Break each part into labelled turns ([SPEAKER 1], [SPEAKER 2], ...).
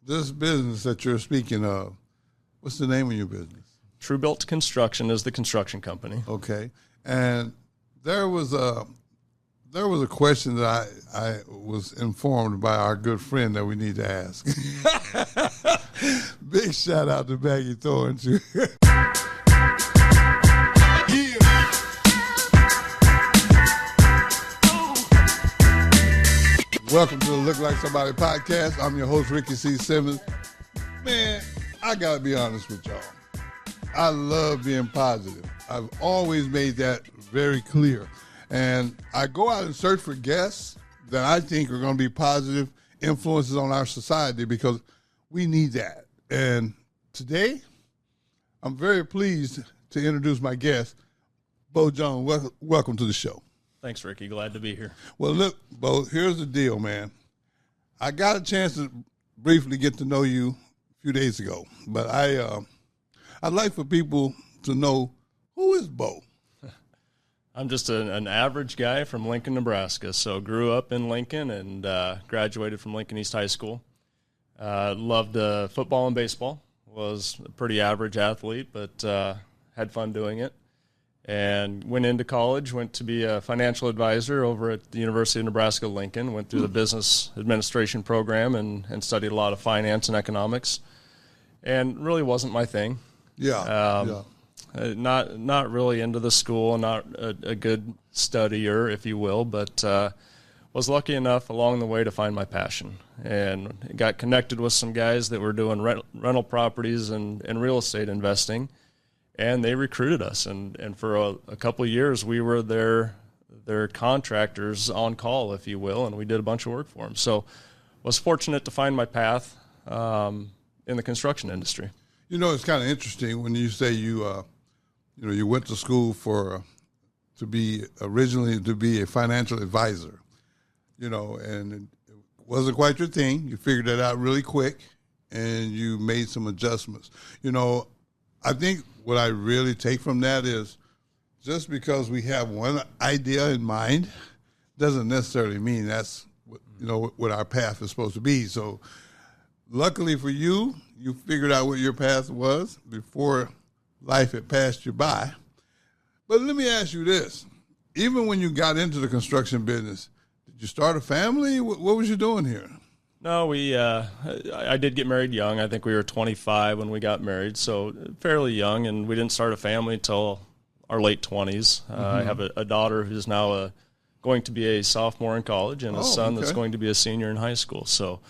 [SPEAKER 1] this business that you're speaking of, what's the name of your business?
[SPEAKER 2] Tru Built Construction is the construction company.
[SPEAKER 1] Okay. And there was a question that I was informed by our good friend that we need to ask. Big shout out to Maggie Thorne, too. Welcome to the Look Like Somebody podcast. I'm your host, Ricky C. Simmons. Man, I got to be honest with y'all. I love being positive. I've always made that very clear. And I go out and search for guests that I think are going to be positive influences on our society because we need that. And today, I'm very pleased to introduce my guest, Bo Jones. Welcome to the show.
[SPEAKER 2] Thanks, Ricky. Glad to be here.
[SPEAKER 1] Well, look, Bo, here's the deal, man. I got a chance to briefly get to know you a few days ago, but I'd like for people to know, who is Bo?
[SPEAKER 2] I'm just an average guy from Lincoln, Nebraska. So grew up in Lincoln and graduated from Lincoln East High School. Loved football and baseball. Was a pretty average athlete, but had fun doing it. And went into college, went to be a financial advisor over at the University of Nebraska-Lincoln, went through the business administration program and studied a lot of finance and economics. And really wasn't my thing.
[SPEAKER 1] Yeah.
[SPEAKER 2] Not really into the school, not a good studier, if you will, but was lucky enough along the way to find my passion. And got connected with some guys that were doing rental properties and real estate investing. And they recruited us, and for a couple of years, we were their contractors on call, if you will, and we did a bunch of work for them. So was fortunate to find my path in the construction industry.
[SPEAKER 1] You know, it's kind of interesting when you say you went to school to be a financial advisor, and it wasn't quite your thing. You figured that out really quick, and you made some adjustments. I think what I really take from that is just because we have one idea in mind doesn't necessarily mean that's what our path is supposed to be. So luckily for you, you figured out what your path was before life had passed you by. But let me ask you this. Even when you got into the construction business, did you start a family? What was you doing here?
[SPEAKER 2] No, I did get married young. I think we were 25 when we got married, so fairly young, and we didn't start a family until our late 20s. I have a daughter who's now going to be a sophomore in college and a son that's going to be a senior in high school. So,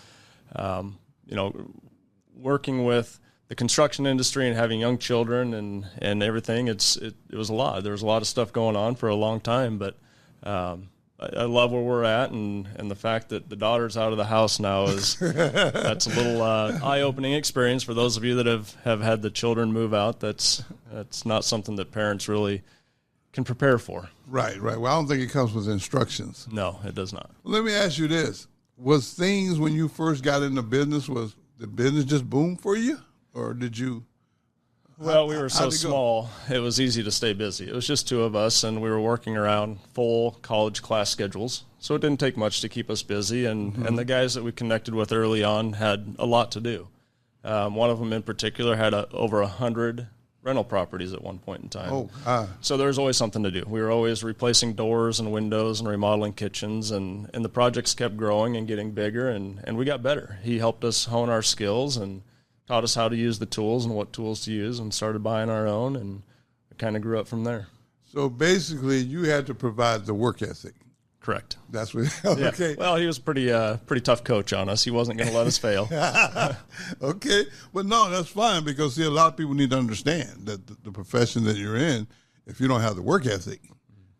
[SPEAKER 2] working with the construction industry and having young children and everything, it was a lot. There was a lot of stuff going on for a long time, but I love where we're at, and the fact that the daughter's out of the house now that's a little eye-opening experience for those of you that have had the children move out. That's not something that parents really can prepare for.
[SPEAKER 1] Right. Well, I don't think it comes with instructions.
[SPEAKER 2] No, it does not.
[SPEAKER 1] Well, let me ask you this. Was things when you first got into business, was the business just boom for you, or did you?
[SPEAKER 2] Well, we were so small, it was easy to stay busy. It was just two of us, and we were working around full college class schedules. So it didn't take much to keep us busy, and the guys that we connected with early on had a lot to do. One of them in particular had over 100 rental properties at one point in time. So there was always something to do. We were always replacing doors and windows and remodeling kitchens, and the projects kept growing and getting bigger, and we got better. He helped us hone our skills and taught us how to use the tools and what tools to use, and started buying our own, and it kind of grew up from there.
[SPEAKER 1] So basically, you had to provide the work ethic.
[SPEAKER 2] Correct.
[SPEAKER 1] That's what. Okay.
[SPEAKER 2] Yeah. Well, he was a pretty tough coach on us. He wasn't going to let us fail.
[SPEAKER 1] Okay, but no, that's fine because a lot of people need to understand that the profession that you're in, if you don't have the work ethic,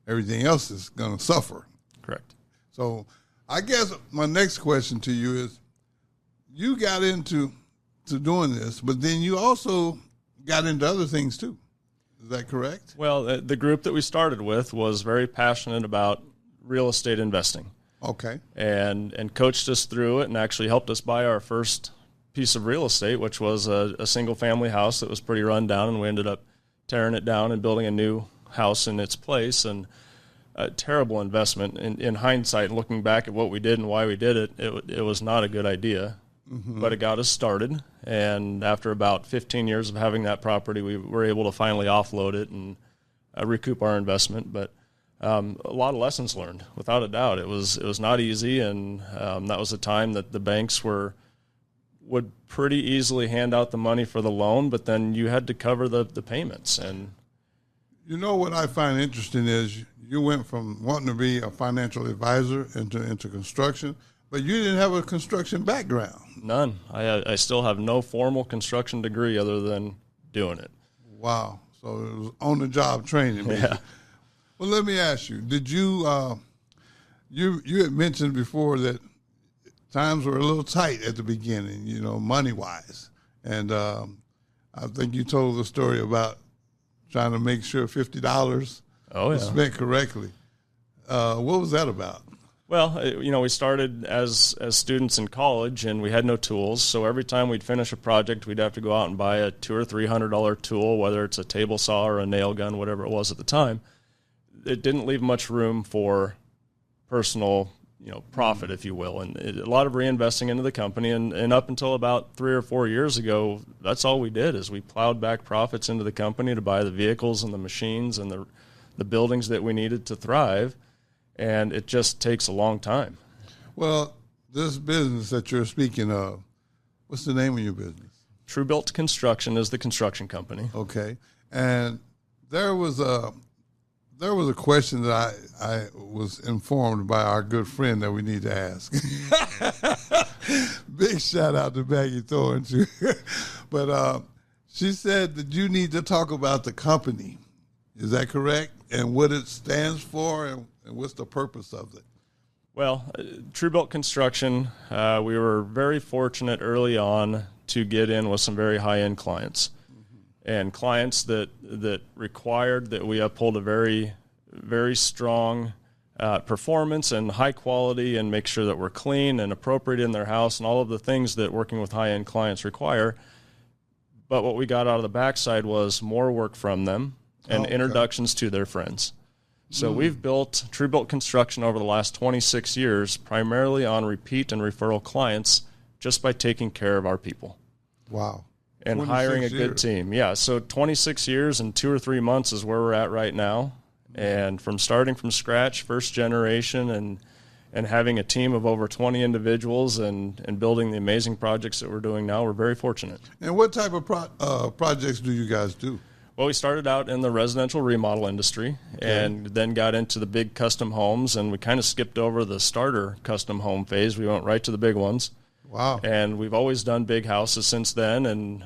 [SPEAKER 1] everything else is going to suffer.
[SPEAKER 2] Correct.
[SPEAKER 1] So, I guess my next question to you is, you got into doing this, but then you also got into other things too. Is that correct?
[SPEAKER 2] Well, the group that we started with was very passionate about real estate investing.
[SPEAKER 1] Okay.
[SPEAKER 2] And coached us through it and actually helped us buy our first piece of real estate, which was a single-family house that was pretty run down, and we ended up tearing it down and building a new house in its place. And a terrible investment. In hindsight, looking back at what we did and why we did it, it was not a good idea. but it got us started. And after about 15 years of having that property, we were able to finally offload it and recoup our investment. But a lot of lessons learned, without a doubt. It was not easy, and that was a time that the banks would pretty easily hand out the money for the loan, but then you had to cover the payments. And
[SPEAKER 1] you know what I find interesting is you went from wanting to be a financial advisor into construction, but you didn't have a construction background.
[SPEAKER 2] None. I still have no formal construction degree other than doing it.
[SPEAKER 1] Wow. So it was on-the-job training.
[SPEAKER 2] Yeah.
[SPEAKER 1] Well, let me ask you, did you had mentioned before that times were a little tight at the beginning, money-wise. And I think you told the story about trying to make sure $50 was spent correctly. What was that about?
[SPEAKER 2] Well, we started as students in college, and we had no tools. So every time we'd finish a project, we'd have to go out and buy a $200 or $300 tool, whether it's a table saw or a nail gun, whatever it was at the time. It didn't leave much room for personal, profit, if you will, and a lot of reinvesting into the company. And up until about 3 or 4 years ago, that's all we did is we plowed back profits into the company to buy the vehicles and the machines and the buildings that we needed to thrive. And it just takes a long time.
[SPEAKER 1] Well, this business that you're speaking of, what's the name of your business?
[SPEAKER 2] Tru Built Construction is the construction company.
[SPEAKER 1] Okay. And there was a question that I was informed by our good friend that we need to ask. Big shout out to Maggie Thorne, too. But she said that you need to talk about the company. Is that correct? And what it stands for and what's the purpose of it?
[SPEAKER 2] Well, Tru Built Construction, we were very fortunate early on to get in with some very high-end clients. And clients that required that we uphold a very, very strong performance and high quality and make sure that we're clean and appropriate in their house and all of the things that working with high-end clients require. But what we got out of the backside was more work from them and introductions to their friends. So we've built Tru Built Construction over the last 26 years primarily on repeat and referral clients just by taking care of our people.
[SPEAKER 1] Wow.
[SPEAKER 2] And hiring a good team. Yeah, so 26 years and 2 or 3 months is where we're at right now. And from starting from scratch, first generation, and having a team of over 20 individuals and building the amazing projects that we're doing now, we're very fortunate.
[SPEAKER 1] And what type of projects do you guys do?
[SPEAKER 2] Well, we started out in the residential remodel industry and then got into the big custom homes, and we kind of skipped over the starter custom home phase. We went right to the big ones.
[SPEAKER 1] Wow. And
[SPEAKER 2] we've always done big houses since then, and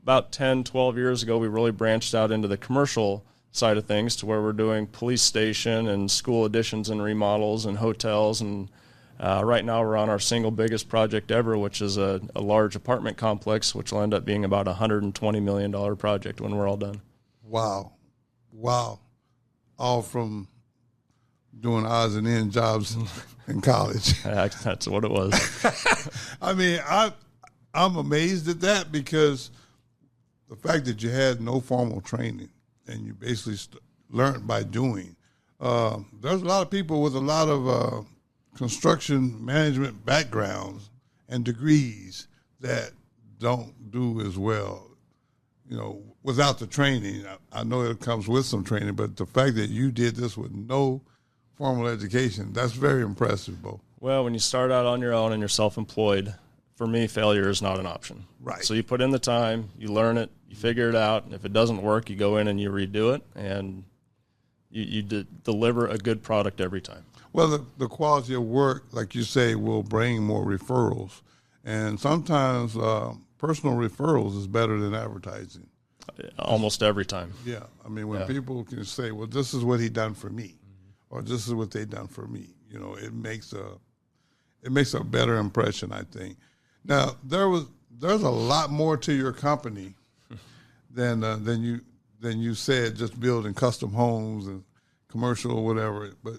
[SPEAKER 2] about 10, 12 years ago, we really branched out into the commercial side of things to where we're doing police station and school additions and remodels and hotels, and right now we're on our single biggest project ever, which is a large apartment complex, which will end up being about a $120 million project when we're all done.
[SPEAKER 1] Wow. Wow. All from doing odds and end jobs in college.
[SPEAKER 2] That's what it was.
[SPEAKER 1] I mean, I'm amazed at that because the fact that you had no formal training and you basically learned by doing. There's a lot of people with a lot of construction management backgrounds and degrees that don't do as well, without the training. I know it comes with some training, but the fact that you did this with no formal education, that's very impressive, Bo.
[SPEAKER 2] Well, when you start out on your own and you're self-employed, for me, failure is not an option.
[SPEAKER 1] Right.
[SPEAKER 2] So you put in the time, you learn it, you figure it out, and if it doesn't work, you go in and you redo it, and you deliver a good product every time.
[SPEAKER 1] Well, the quality of work, like you say, will bring more referrals. And sometimes personal referrals is better than advertising.
[SPEAKER 2] Almost every time.
[SPEAKER 1] Yeah. I mean, when people can say, well, this is what he done for me, or this is what they done for me, it makes a better impression, I think. Now, there's a lot more to your company than you said, just building custom homes and commercial or whatever. But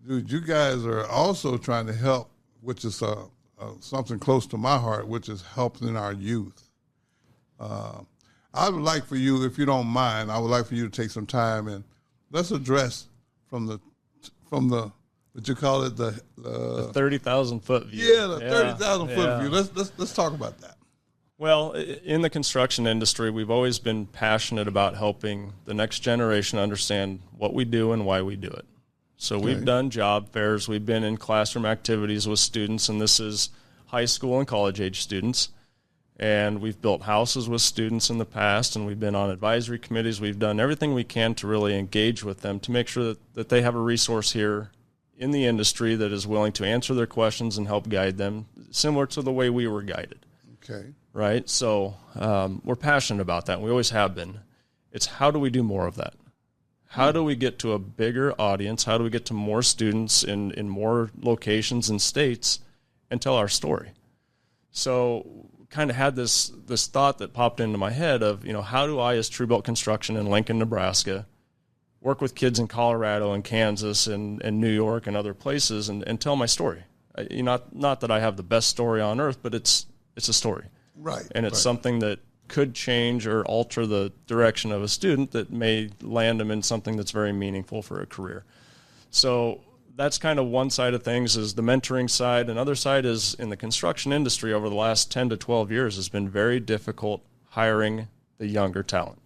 [SPEAKER 1] dude, you guys are also trying to help, which is something close to my heart, which is helping our youth. I would like for you, if you don't mind, I would like for you to take some time and let's address from the What you call it,
[SPEAKER 2] the 30,000 foot view.
[SPEAKER 1] Yeah, the 30,000 foot view. Let's talk about that.
[SPEAKER 2] Well, in the construction industry, we've always been passionate about helping the next generation understand what we do and why we do it. So we've done job fairs, we've been in classroom activities with students, and this is high school and college age students. And we've built houses with students in the past, and we've been on advisory committees. We've done everything we can to really engage with them to make sure that they have a resource here in the industry that is willing to answer their questions and help guide them, similar to the way we were guided.
[SPEAKER 1] Okay.
[SPEAKER 2] Right? So we're passionate about that, and we always have been. It's how do we do more of that? How do we get to a bigger audience? How do we get to more students in more locations and states and tell our story? So kind of had this thought that popped into my head of, how do I, as Tru Built Construction in Lincoln, Nebraska, work with kids in Colorado and Kansas and New York and other places and tell my story? Not that I have the best story on earth, but it's a story.
[SPEAKER 1] Right.
[SPEAKER 2] And it's something that could change or alter the direction of a student that may land them in something that's very meaningful for a career. So that's kind of one side of things, is the mentoring side. Another side is in the construction industry over the last 10 to 12 years has been very difficult hiring the younger talent.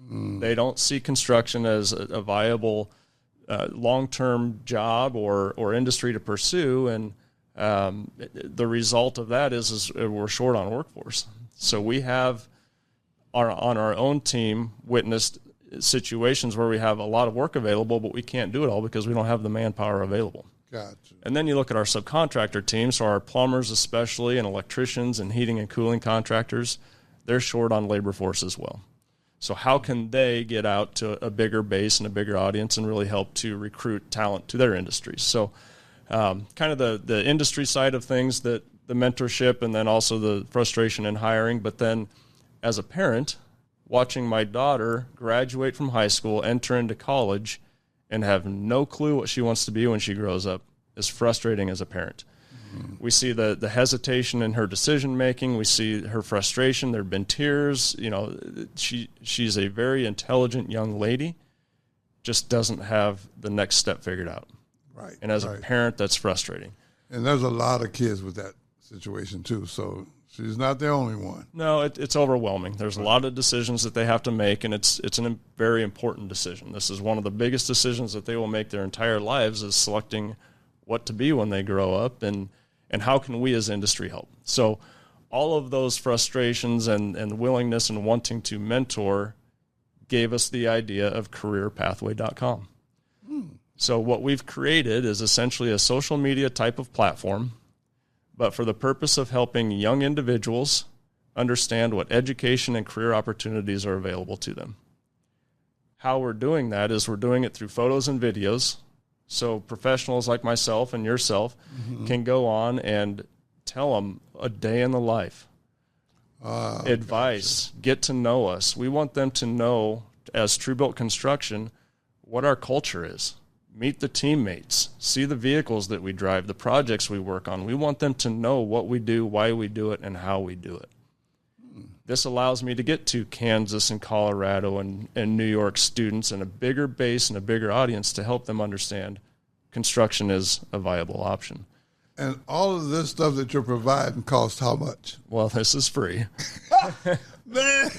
[SPEAKER 2] They don't see construction as a viable long-term job or industry to pursue, and the result of that is we're short on workforce. So we have on our own team witnessed situations where we have a lot of work available, but we can't do it all because we don't have the manpower available.
[SPEAKER 1] Gotcha.
[SPEAKER 2] And then you look at our subcontractor team, so our plumbers especially and electricians and heating and cooling contractors, they're short on labor force as well. So how can they get out to a bigger base and a bigger audience and really help to recruit talent to their industries? So kind of the industry side of things, that the mentorship, and then also the frustration in hiring. But then as a parent, watching my daughter graduate from high school, enter into college, and have no clue what she wants to be when she grows up is frustrating as a parent. Mm-hmm. We see the hesitation in her decision making. We see her frustration. There have been tears. She's a very intelligent young lady, just doesn't have the next step figured out.
[SPEAKER 1] Right.
[SPEAKER 2] And as a parent, that's frustrating.
[SPEAKER 1] And there's a lot of kids with that situation too. So she's not the only one.
[SPEAKER 2] No, it's overwhelming. There's a lot of decisions that they have to make, and it's a very important decision. This is one of the biggest decisions that they will make their entire lives, is selecting what to be when they grow up, and how can we as industry help. So all of those frustrations and willingness and wanting to mentor gave us the idea of careerpathway.com. So what we've created is essentially a social media type of platform, but for the purpose of helping young individuals understand what education and career opportunities are available to them. How we're doing that is we're doing it through photos and videos. So professionals like myself and yourself can go on and tell them a day in the life, advice, get to know us. We want them to know, as Tru Built Construction, what our culture is. Meet the teammates, see the vehicles that we drive, the projects we work on. We want them to know what we do, why we do it, and how we do it. This allows me to get to Kansas and Colorado and New York students and a bigger base and a bigger audience to help them understand construction is a viable option.
[SPEAKER 1] And all of this stuff that you're providing costs how much?
[SPEAKER 2] Well, this is free.
[SPEAKER 1] Man,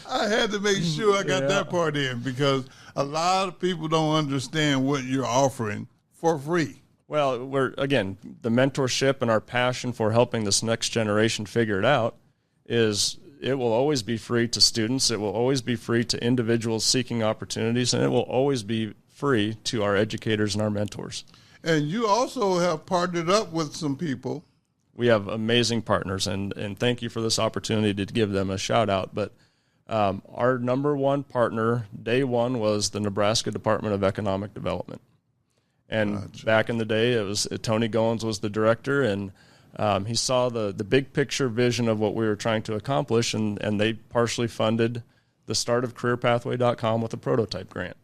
[SPEAKER 1] I had to make sure I got that part in, because a lot of people don't understand what you're offering for free.
[SPEAKER 2] Well, the mentorship and our passion for helping this next generation figure it out is it will always be free to students. It will always be free to individuals seeking opportunities, and it will always be free to our educators and our mentors.
[SPEAKER 1] And you also have partnered up with some people.
[SPEAKER 2] We have amazing partners, and thank you for this opportunity to give them a shout out. But our number one partner, day one, was the Nebraska Department of Economic Development. And back in the day, it was Tony Goins was the director, and he saw the big picture vision of what we were trying to accomplish, and they partially funded the start of careerpathway.com with a prototype grant.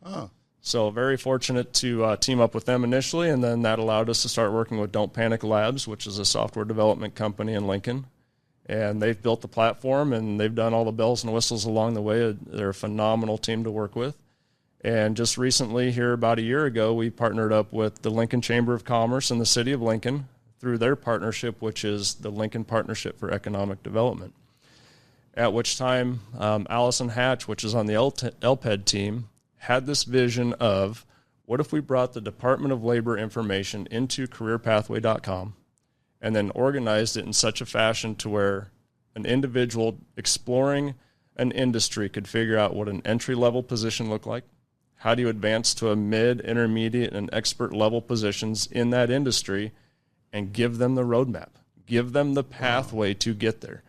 [SPEAKER 1] Oh.
[SPEAKER 2] So very fortunate to team up with them initially, and then that allowed us to start working with Don't Panic Labs, which is a software development company in Lincoln. And they've built the platform, and they've done all the bells and whistles along the way. They're a phenomenal team to work with. And just recently, here about a year ago, we partnered up with the Lincoln Chamber of Commerce and the City of Lincoln through their partnership, which is the Lincoln Partnership for Economic Development. At which time, Allison Hatch, which is on the LPED team, had this vision of, what if we brought the Department of Labor information into careerpathway.com and then organized it in such a fashion to where an individual exploring an industry could figure out what an entry-level position looked like, how do you advance to a mid, intermediate, and expert level positions in that industry, and give them the roadmap, give them the pathway to get there.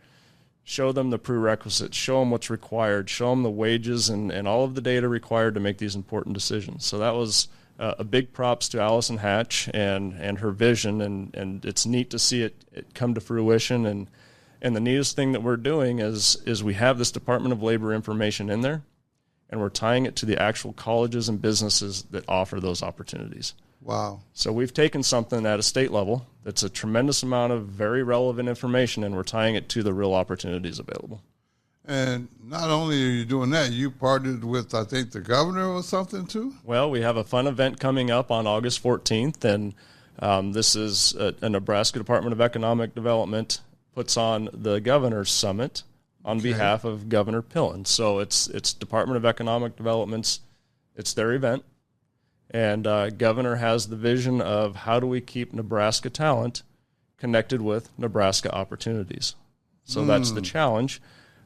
[SPEAKER 2] Show them the prerequisites, show them what's required, show them the wages and all of the data required to make these important decisions. So that was a big props to Allison Hatch and her vision, and it's neat to see it come to fruition. And the neatest thing that we're doing is we have this Department of Labor information in there, and we're tying it to the actual colleges and businesses that offer those opportunities.
[SPEAKER 1] Wow.
[SPEAKER 2] So we've taken something at a state level that's a tremendous amount of very relevant information, and we're tying it to the real opportunities available.
[SPEAKER 1] And not only are you doing that, you partnered with, I think, the governor or something too?
[SPEAKER 2] Well, we have a fun event coming up on August 14th, and this is a Nebraska Department of Economic Development puts on the Governor's Summit on behalf of Governor Pillen. So it's Department of Economic Development's, it's their event. And Governor has the vision of how do we keep Nebraska talent connected with Nebraska opportunities. So that's the challenge.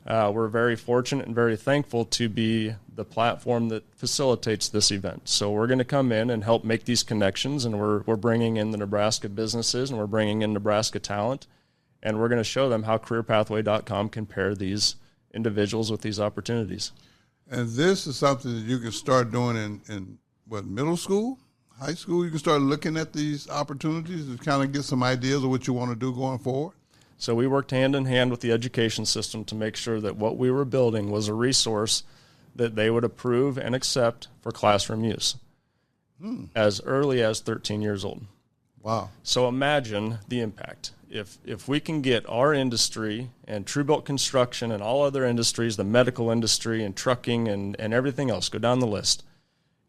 [SPEAKER 2] We're very fortunate and very thankful to be the platform that facilitates this event. So we're going to come in and help make these connections, and we're bringing in the Nebraska businesses, and we're bringing in Nebraska talent, and we're going to show them how careerpathway.com can pair these individuals with these opportunities.
[SPEAKER 1] And this is something that you can start doing in middle school, high school? You can start looking at these opportunities to kind of get some ideas of what you want to do going forward?
[SPEAKER 2] So we worked hand in hand with the education system to make sure that what we were building was a resource that they would approve and accept for classroom use as early as 13 years old.
[SPEAKER 1] Wow.
[SPEAKER 2] So imagine the impact. If we can get our industry and Tru Built Construction and all other industries, the medical industry and trucking and everything else, go down the list.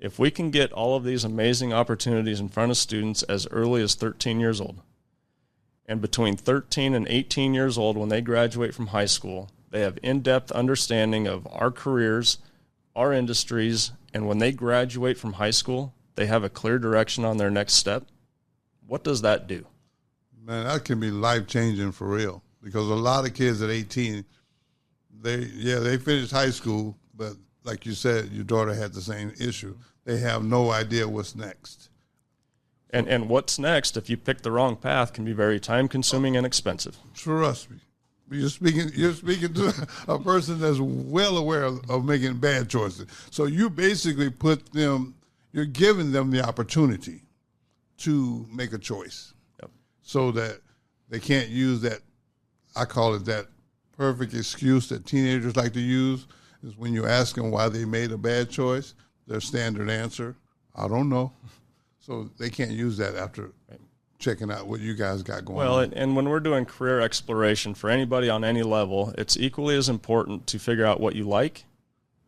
[SPEAKER 2] If we can get all of these amazing opportunities in front of students as early as 13 years old, and between 13 and 18 years old when they graduate from high school, they have in-depth understanding of our careers, our industries, and when they graduate from high school, they have a clear direction on their next step. What does that do?
[SPEAKER 1] Man, that can be life-changing for real, because a lot of kids at 18, they finished high school, but like you said, your daughter had the same issue. They have no idea what's next.
[SPEAKER 2] And what's next, if you pick the wrong path, can be very time-consuming and expensive.
[SPEAKER 1] Trust me. You're speaking to a person that's well aware of making bad choices. So you basically you're giving them the opportunity to make a choice.
[SPEAKER 2] Yep.
[SPEAKER 1] So that they can't use that, I call it that perfect excuse that teenagers like to use, is when you ask them why they made a bad choice, their standard answer, I don't know. So they can't use that after checking out what you guys got going on.
[SPEAKER 2] Well, and when we're doing career exploration for anybody on any level, it's equally as important to figure out what you like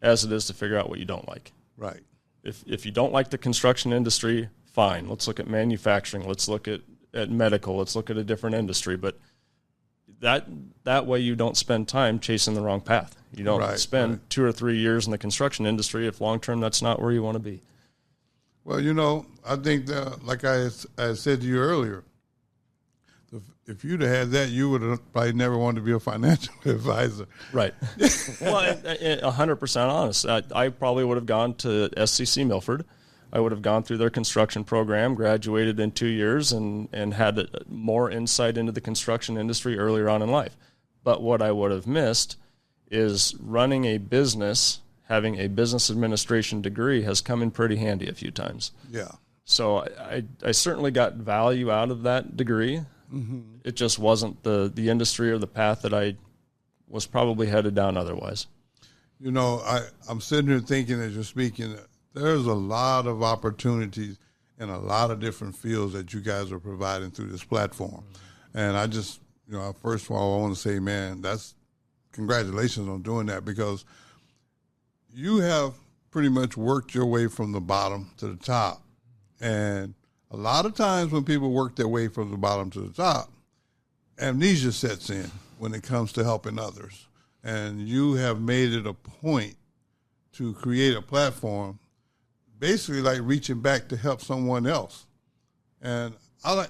[SPEAKER 2] as it is to figure out what you don't like.
[SPEAKER 1] Right.
[SPEAKER 2] If you don't like the construction industry, fine. Let's look at manufacturing. Let's look at medical. Let's look at a different industry. But that way you don't spend time chasing the wrong path. You don't spend 2 or 3 years in the construction industry if long-term that's not where you want to be.
[SPEAKER 1] Well, I think that, like I said to you earlier, if you'd have had that, you would have probably never wanted to be a financial advisor.
[SPEAKER 2] Right. Well, 100% honest. I probably would have gone to SCC Milford. I would have gone through their construction program, graduated in 2 years, and had more insight into the construction industry earlier on in life. But what I would have missed is running a business. Having a business administration degree has come in pretty handy a few times.
[SPEAKER 1] Yeah.
[SPEAKER 2] So I certainly got value out of that degree. Mm-hmm. It just wasn't the industry or the path that I was probably headed down otherwise.
[SPEAKER 1] I'm sitting here thinking as you're speaking, there's a lot of opportunities in a lot of different fields that you guys are providing through this platform. And I just, first of all, I want to say, man, congratulations on doing that, because you have pretty much worked your way from the bottom to the top. And a lot of times when people work their way from the bottom to the top, amnesia sets in when it comes to helping others. And you have made it a point to create a platform basically like reaching back to help someone else. And I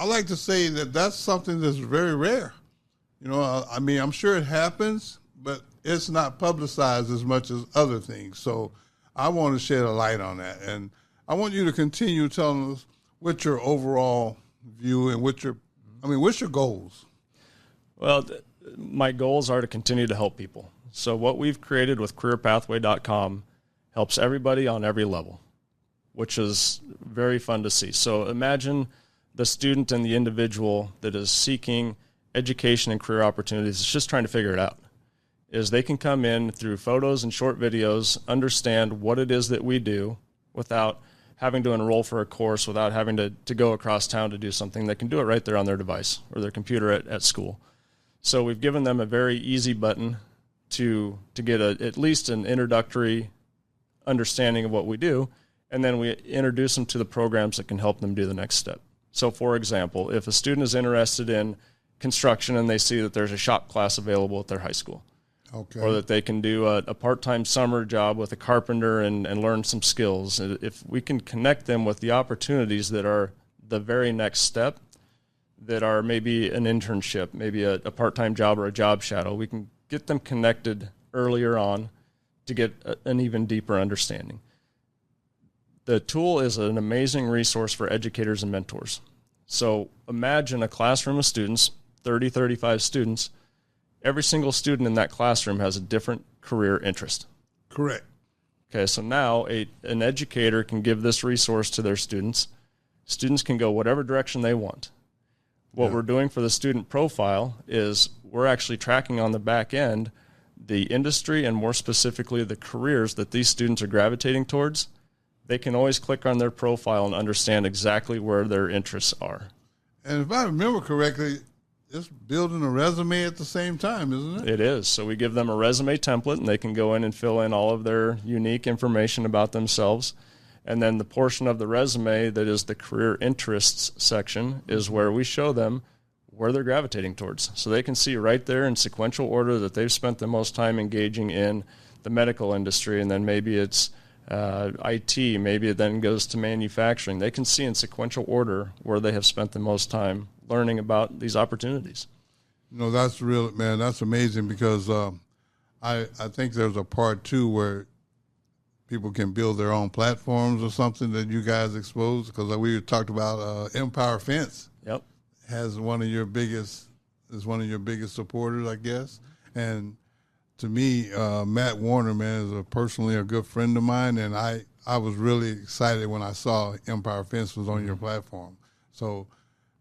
[SPEAKER 1] like to say that that's something that's very rare. You know, I mean, I'm sure it happens, but it's not publicized as much as other things. So I want to shed a light on that. And I want you to continue telling us what your overall view and what's your goals?
[SPEAKER 2] Well, my goals are to continue to help people. So what we've created with careerpathway.com helps everybody on every level, which is very fun to see. So imagine the student and the individual that is seeking education and career opportunities, is just trying to figure it out. Is they can come in through photos and short videos, understand what it is that we do without having to enroll for a course, without having to go across town to do something. They can do it right there on their device or their computer at school. So we've given them a very easy button to get at least an introductory understanding of what we do, and then we introduce them to the programs that can help them do the next step. So for example, if a student is interested in construction and they see that there's a shop class available at their high school, okay, or that they can do a part-time summer job with a carpenter and learn some skills, if we can connect them with the opportunities that are the very next step, that are maybe an internship, maybe a part-time job or a job shadow, we can get them connected earlier on to get an even deeper understanding. The tool is an amazing resource for educators and mentors. So imagine a classroom of students, 30, 35 students. Every single student in that classroom has a different career interest.
[SPEAKER 1] Correct.
[SPEAKER 2] Okay, so now an educator can give this resource to their students. Students can go whatever direction they want. What we're doing for the student profile is we're actually tracking on the back end the industry and more specifically the careers that these students are gravitating towards. They can always click on their profile and understand exactly where their interests are.
[SPEAKER 1] And if I remember correctly, it's building a resume at the same time, isn't it?
[SPEAKER 2] It is. So we give them a resume template, and they can go in and fill in all of their unique information about themselves. And then the portion of the resume that is the career interests section is where we show them where they're gravitating towards. So they can see right there in sequential order that they've spent the most time engaging in the medical industry, and then maybe it's IT, maybe it then goes to manufacturing. They can see in sequential order where they have spent the most time learning about these opportunities.
[SPEAKER 1] You know, that's real, man. That's amazing because I think there's a part too where people can build their own platforms or something that you guys expose, because we talked about Empire Fence.
[SPEAKER 2] Yep.
[SPEAKER 1] Is one of your biggest supporters, I guess. And to me, Matt Warner, man, is personally a good friend of mine, and I was really excited when I saw Empire Fence was on your platform. So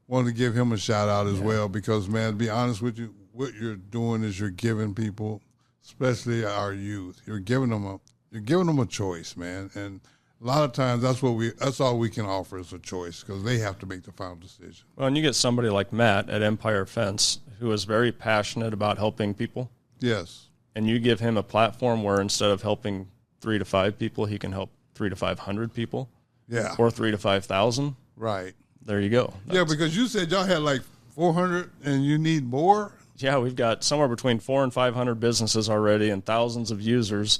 [SPEAKER 1] wanted to give him a shout out as well, because, man, to be honest with you, what you're doing is you're giving people, especially our youth, you're giving them a choice, man. And a lot of times that's all we can offer is a choice, because they have to make the final decision.
[SPEAKER 2] Well, and you get somebody like Matt at Empire Fence who is very passionate about helping people.
[SPEAKER 1] Yes.
[SPEAKER 2] And you give him a platform where instead of helping 3 to 5 people, he can help 300 to 500 people.
[SPEAKER 1] Yeah.
[SPEAKER 2] Or 3 to 5,000.
[SPEAKER 1] Right.
[SPEAKER 2] There you go.
[SPEAKER 1] Yeah, because you said y'all had like 400 and you need more.
[SPEAKER 2] Yeah, we've got somewhere between 400 and 500 businesses already and thousands of users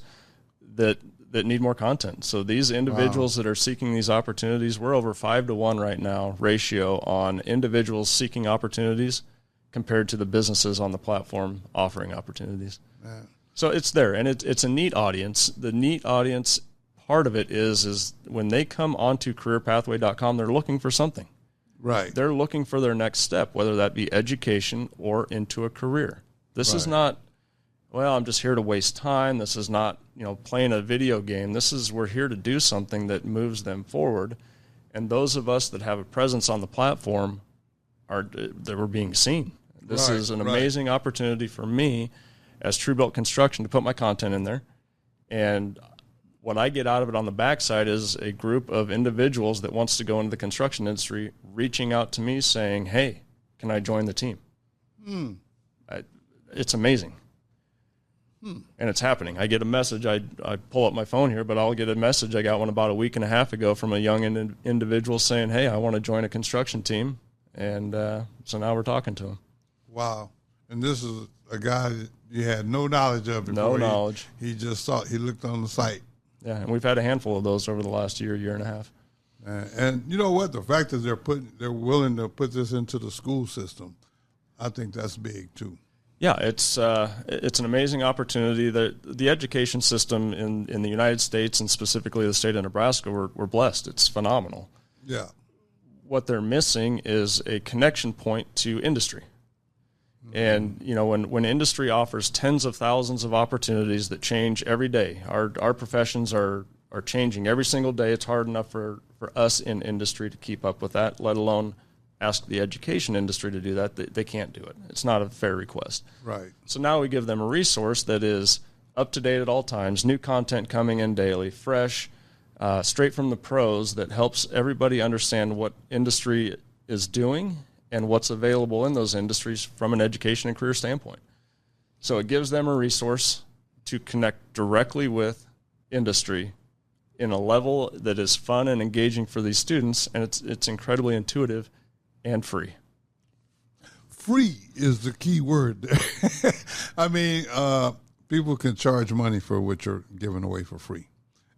[SPEAKER 2] that need more content. So these individuals that are seeking these opportunities, we're over 5 to 1 right now ratio on individuals seeking opportunities compared to the businesses on the platform offering opportunities. Man. So it's there, and it's a neat audience. The neat audience part of it is when they come onto careerpathway.com, they're looking for something.
[SPEAKER 1] Right.
[SPEAKER 2] They're looking for their next step, whether that be education or into a career. This is not, well, I'm just here to waste time. This is not, playing a video game. We're here to do something that moves them forward. And those of us that have a presence on the platform that we're being seen. This is an amazing opportunity for me as Tru Built Construction to put my content in there. And what I get out of it on the backside is a group of individuals that wants to go into the construction industry reaching out to me saying, hey, can I join the team? It's amazing. And it's happening. I get a message. I pull up my phone here, but I'll get a message. I got one about a week and a half ago from a young individual saying, hey, I want to join a construction team. And so now we're talking to him.
[SPEAKER 1] Wow. And this is a guy that you had no knowledge of before.
[SPEAKER 2] No knowledge.
[SPEAKER 1] He just saw, he looked on the site.
[SPEAKER 2] Yeah, and we've had a handful of those over the last year and a half.
[SPEAKER 1] And you know what? The fact that they're willing to put this into the school system, I think that's big too.
[SPEAKER 2] Yeah, it's an amazing opportunity. The education system in the United States and specifically the state of Nebraska, we're blessed. It's phenomenal.
[SPEAKER 1] Yeah.
[SPEAKER 2] What they're missing is a connection point to industry. And, you know, when industry offers tens of thousands of opportunities that change every day, our professions are changing every single day. It's hard enough for us in industry to keep up with that, let alone ask the education industry to do that. They can't do it. It's not a fair request.
[SPEAKER 1] Right.
[SPEAKER 2] So now we give them a resource that is up to date at all times, new content coming in daily, fresh, straight from the pros, that helps everybody understand what industry is doing and what's available in those industries from an education and career standpoint. So it gives them a resource to connect directly with industry in a level that is fun and engaging for these students, and it's incredibly intuitive and free.
[SPEAKER 1] Free is the key word there. I mean, people can charge money for what you're giving away for free.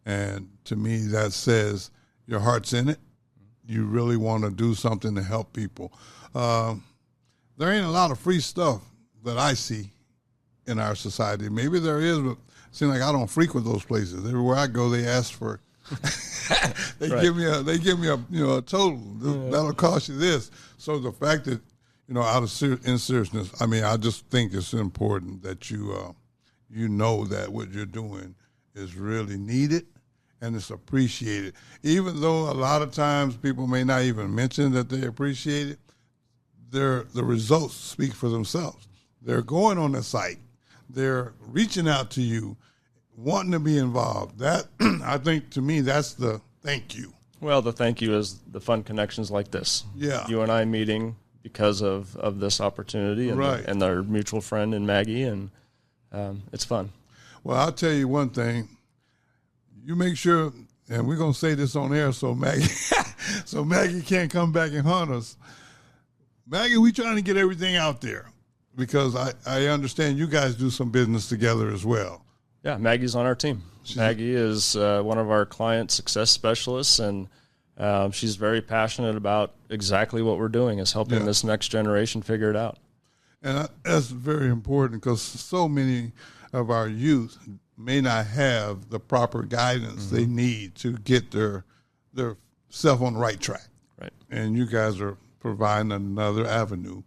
[SPEAKER 1] And to me, that says your heart's in it. You really want to do something to help people. There ain't a lot of free stuff that I see in our society. Maybe there is, but it seems like I don't frequent those places. Everywhere I go, they ask for they
[SPEAKER 2] right.
[SPEAKER 1] give me a total. Yeah. That'll cost you this. So the fact that, in seriousness, I mean, I just think it's important that you know that what you're doing is really needed and it's appreciated. Even though a lot of times people may not even mention that they appreciate it, the results speak for themselves. They're going on the site. They're reaching out to you, wanting to be involved. That, I think, to me, that's the thank you.
[SPEAKER 2] Well, the thank you is the fun connections like this.
[SPEAKER 1] Yeah.
[SPEAKER 2] You and I meeting because of this opportunity and,
[SPEAKER 1] right.
[SPEAKER 2] And our mutual friend in Maggie, and it's fun.
[SPEAKER 1] Well, I'll tell you one thing. You make sure, and we're going to say this on air so Maggie can't come back and hunt us. Maggie, we trying to get everything out there because I understand you guys do some business together as well.
[SPEAKER 2] Yeah, Maggie's on our team. Maggie is one of our client success specialists, and she's very passionate about exactly what we're doing, is helping this next generation figure it out.
[SPEAKER 1] And that's very important because so many of our youth may not have the proper guidance they need to get their self on the right track.
[SPEAKER 2] Right. And
[SPEAKER 1] you guys are providing another avenue,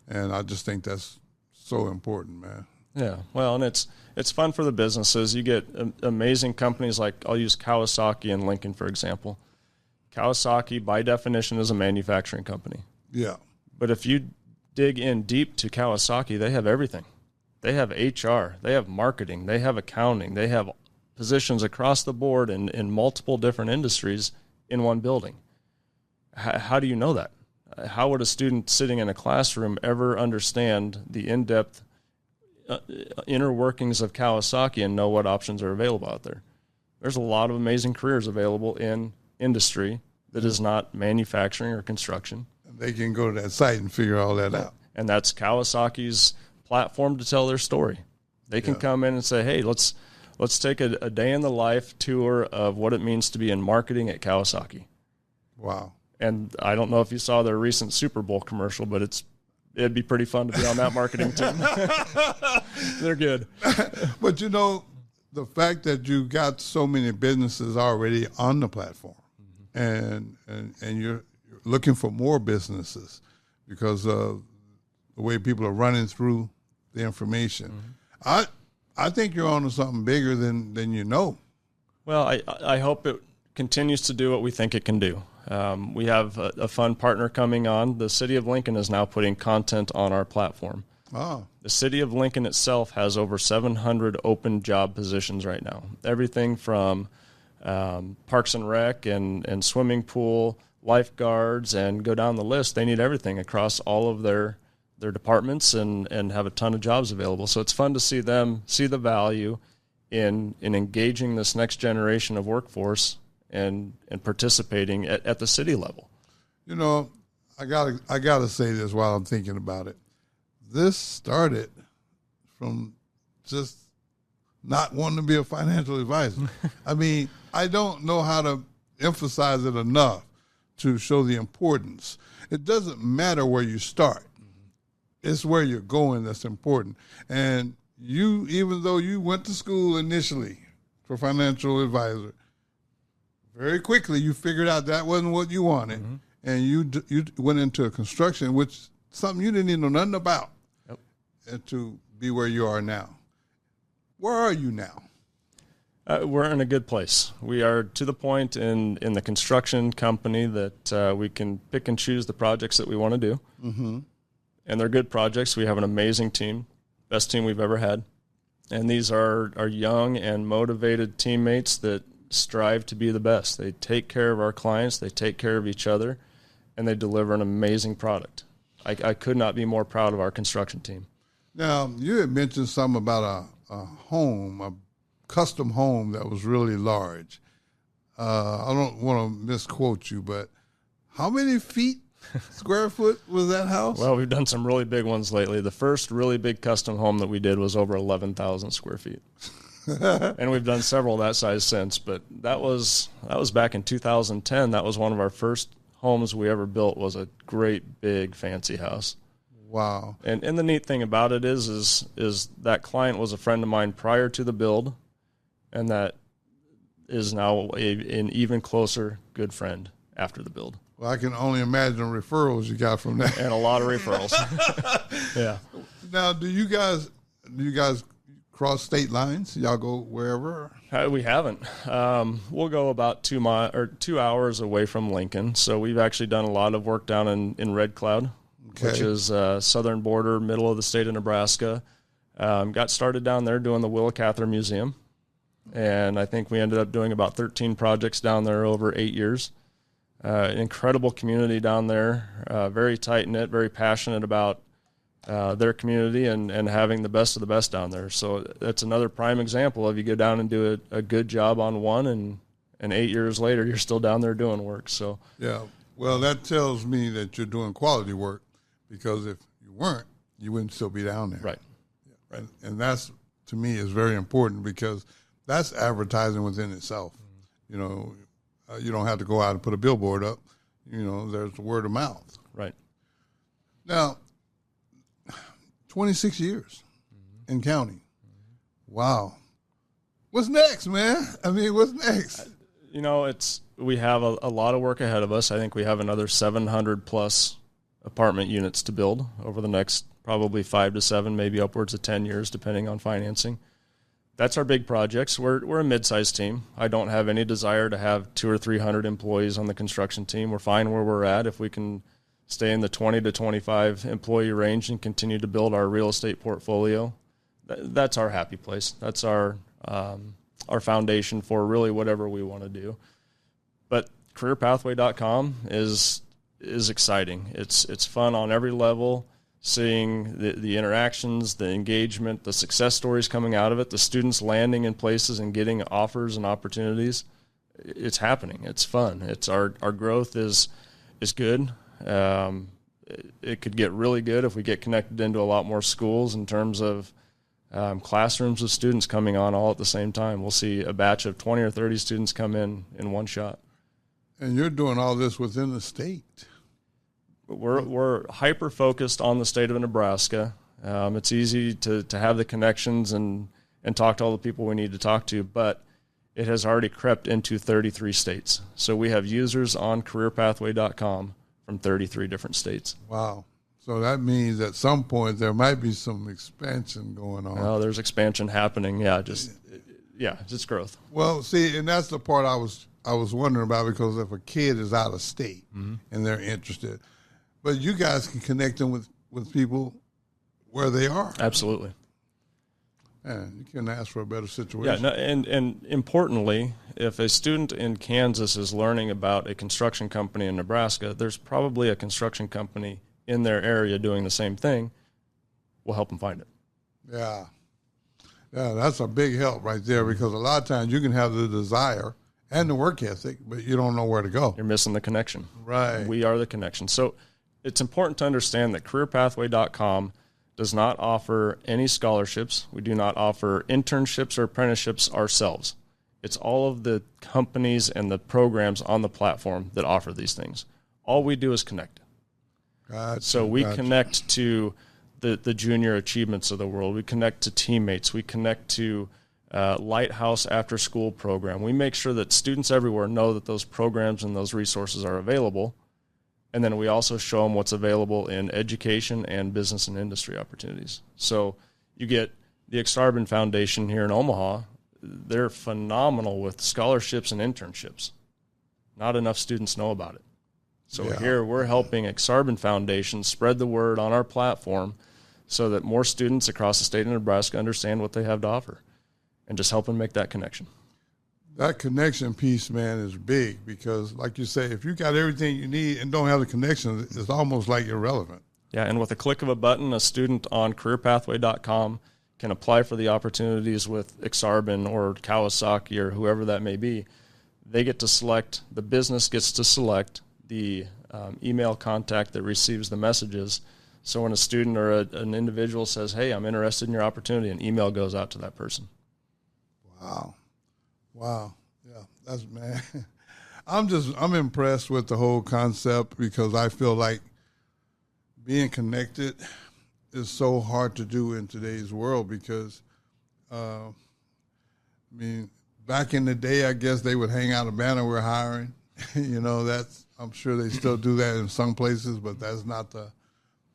[SPEAKER 1] and I just think that's so important, man.
[SPEAKER 2] Yeah, well, and it's fun for the businesses. You get amazing companies like, I'll use Kawasaki and Lincoln, for example. Kawasaki, by definition, is a manufacturing company.
[SPEAKER 1] Yeah.
[SPEAKER 2] But if you dig in deep to Kawasaki, they have everything. They have HR, they have marketing, they have accounting, they have positions across the board in multiple different industries in one building. How do you know that? How would a student sitting in a classroom ever understand the in-depth inner workings of Kawasaki and know what options are available out there? There's a lot of amazing careers available in industry that is not manufacturing or construction.
[SPEAKER 1] They can go to that site and figure all that out.
[SPEAKER 2] And that's Kawasaki's platform to tell their story. They can come in and say, hey, let's take a day in the life tour of what it means to be in marketing at Kawasaki.
[SPEAKER 1] Wow.
[SPEAKER 2] And I don't know if you saw their recent Super Bowl commercial, but it'd be pretty fun to be on that marketing team. They're good.
[SPEAKER 1] But the fact that you got so many businesses already on the platform, and you're looking for more businesses because of the way people are running through the information. I think you're on to something bigger than you know. Well,
[SPEAKER 2] I hope it continues to do what we think it can do. We have a fun partner coming on. The City of Lincoln is now putting content on our platform.
[SPEAKER 1] Oh.
[SPEAKER 2] The City of Lincoln itself has over 700 open job positions right now. Everything from Parks and Rec and swimming pool, lifeguards, and go down the list. They need everything across all of their their departments and have a ton of jobs available. So it's fun to see them see the value in engaging this next generation of workforce and participating at the city level.
[SPEAKER 1] You know, I gotta say this while I'm thinking about it. This started from just not wanting to be a financial advisor. I mean, I don't know how to emphasize it enough to show the importance. It doesn't matter where you start. It's where you're going that's important. And you, even though you went to school initially for financial advisor, very quickly you figured out that wasn't what you wanted, and you went into a construction, which something you didn't even know nothing about, and to be where you are now. Where are you now?
[SPEAKER 2] We're in a good place. We are to the point in the construction company that we can pick and choose the projects that we want to do. And they're good projects. We have an amazing team, best team we've ever had. And these are young and motivated teammates that strive to be the best. They take care of our clients, they take care of each other, and they deliver an amazing product. I could not be more proud of our construction team.
[SPEAKER 1] Now, you had mentioned something about a home, a custom home that was really large. I don't want to misquote you, but how many square foot was that house?
[SPEAKER 2] Well, we've done some really big ones lately. The first really big custom home that we did was over 11,000 square feet. And we've done several that size since, but that was back in 2010. That was one of our first homes we ever built, was a great big fancy house.
[SPEAKER 1] Wow.
[SPEAKER 2] And the neat thing about it is that client was a friend of mine prior to the build, and that is now an even closer good friend after the build.
[SPEAKER 1] Well, I can only imagine the referrals you got from that.
[SPEAKER 2] And a lot of referrals. Yeah.
[SPEAKER 1] Now, do you guys cross state lines? Y'all go wherever?
[SPEAKER 2] We haven't. We'll go about 2 hours away from Lincoln. So we've actually done a lot of work down in Red Cloud, which is southern border, middle of the state of Nebraska. Got started down there doing the Willa Cather Museum. And I think we ended up doing about 13 projects down there over 8 years. Incredible community down there, very tight-knit, very passionate about their community and having the best of the best down there. So that's another prime example of you go down and do a good job on one, and 8 years later, you're still down there doing work. So
[SPEAKER 1] yeah, well, that tells me that you're doing quality work, because if you weren't, you wouldn't still be down there.
[SPEAKER 2] Right.
[SPEAKER 1] Yeah, right. And that's, to me, is very important, because that's advertising within itself. You know, you don't have to go out and put a billboard up. You know, there's word of mouth.
[SPEAKER 2] Right.
[SPEAKER 1] Now, 26 years in counting. Wow. What's next, man? I mean, what's next?
[SPEAKER 2] You know, we have a lot of work ahead of us. I think we have another 700 plus apartment units to build over the next probably 5 to 7, maybe upwards of 10 years, depending on financing. That's our big projects. We're a mid-sized team. I don't have any desire to have 200 or 300 employees on the construction team. We're fine where we're at. If we can stay in the 20 to 25 employee range and continue to build our real estate portfolio, that's our happy place. That's our foundation for really whatever we want to do. But careerpathway.com is exciting. It's fun on every level. Seeing the interactions, the engagement, the success stories coming out of it, the students landing in places and getting offers and opportunities. It's happening. It's fun. It's our growth is good. It could get really good if we get connected into a lot more schools in terms of classrooms of students coming on all at the same time. We'll see a batch of 20 or 30 students come in one shot.
[SPEAKER 1] And you're doing all this within the state.
[SPEAKER 2] We're hyper focused on the state of Nebraska. It's easy to have the connections and talk to all the people we need to talk to, but it has already crept into 33 states. So we have users on careerpathway.com from 33 different states.
[SPEAKER 1] Wow. So that means at some point there might be some expansion going on.
[SPEAKER 2] Oh, there's expansion happening. Yeah, it's growth.
[SPEAKER 1] Well, see, and that's the part I was wondering about, because if a kid is out of state and they're interested, but you guys can connect them with people where they are.
[SPEAKER 2] Absolutely.
[SPEAKER 1] Man, you couldn't ask for a better situation.
[SPEAKER 2] Yeah, no, and importantly, if a student in Kansas is learning about a construction company in Nebraska, there's probably a construction company in their area doing the same thing, we'll help them find it.
[SPEAKER 1] Yeah. Yeah, that's a big help right there, because a lot of times you can have the desire and the work ethic, but you don't know where to go.
[SPEAKER 2] You're missing the connection.
[SPEAKER 1] Right.
[SPEAKER 2] We are the connection. So it's important to understand that careerpathway.com does not offer any scholarships. We do not offer internships or apprenticeships ourselves. It's all of the companies and the programs on the platform that offer these things. All we do is connect.
[SPEAKER 1] Gotcha,
[SPEAKER 2] so we connect to the junior achievements of the world. We connect to teammates. We connect to Lighthouse after-school program. We make sure that students everywhere know that those programs and those resources are available. And then we also show them what's available in education and business and industry opportunities. So you get the Exarban Foundation here in Omaha. They're phenomenal with scholarships and internships. Not enough students know about it. So here we're helping Exarban Foundation spread the word on our platform so that more students across the state of Nebraska understand what they have to offer, and just helping make that connection.
[SPEAKER 1] That connection piece, man, is big, because like you say, if you got everything you need and don't have the connection, it's almost like irrelevant.
[SPEAKER 2] Yeah, and with a click of a button, a student on careerpathway.com can apply for the opportunities with Exarban or Kawasaki or whoever that may be. They get to select, the business gets to select the email contact that receives the messages. So when a student or an individual says, hey, I'm interested in your opportunity, an email goes out to that person.
[SPEAKER 1] Wow. Yeah, that's, man. I'm impressed with the whole concept, because I feel like being connected is so hard to do in today's world, because, back in the day, I guess they would hang out a banner, we're hiring. I'm sure they still do that in some places, but that's not the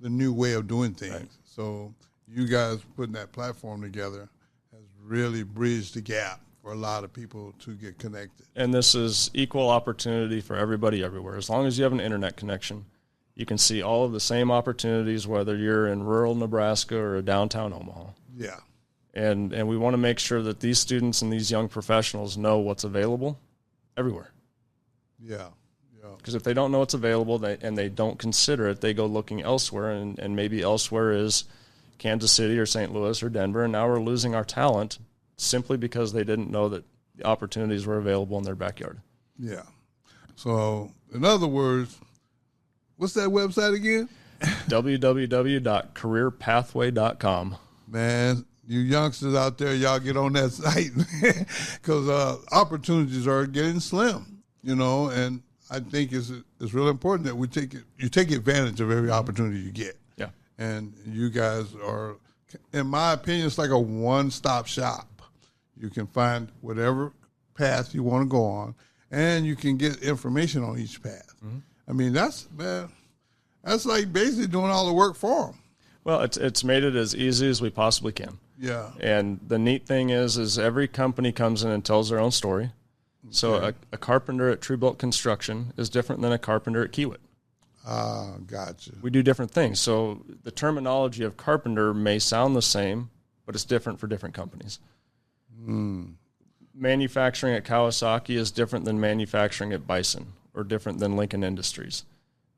[SPEAKER 1] new way of doing things. Right. So you guys putting that platform together has really bridged the gap for a lot of people to get connected.
[SPEAKER 2] And this is equal opportunity for everybody everywhere. As long as you have an internet connection, you can see all of the same opportunities, whether you're in rural Nebraska or downtown Omaha.
[SPEAKER 1] Yeah.
[SPEAKER 2] And we want to make sure that these students and these young professionals know what's available everywhere.
[SPEAKER 1] Yeah.
[SPEAKER 2] Because if they don't know what's available and they don't consider it, they go looking elsewhere, and maybe elsewhere is Kansas City or St. Louis or Denver, and now we're losing our talent simply because they didn't know that the opportunities were available in their backyard.
[SPEAKER 1] Yeah. So, in other words, what's that website again?
[SPEAKER 2] www.careerpathway.com.
[SPEAKER 1] Man, you youngsters out there, y'all get on that site, because opportunities are getting slim, and I think it's really important that you take advantage of every opportunity you get.
[SPEAKER 2] Yeah.
[SPEAKER 1] And you guys are, in my opinion, it's like a one-stop shop. You can find whatever path you want to go on, and you can get information on each path. Mm-hmm. That's like basically doing all the work for them.
[SPEAKER 2] Well, it's made it as easy as we possibly can.
[SPEAKER 1] Yeah.
[SPEAKER 2] And the neat thing is every company comes in and tells their own story. So a carpenter at Tru Built Construction is different than a carpenter at Kiewit.
[SPEAKER 1] Gotcha.
[SPEAKER 2] We do different things. So the terminology of carpenter may sound the same, but it's different for different companies. Manufacturing at Kawasaki is different than manufacturing at Bison, or different than Lincoln Industries.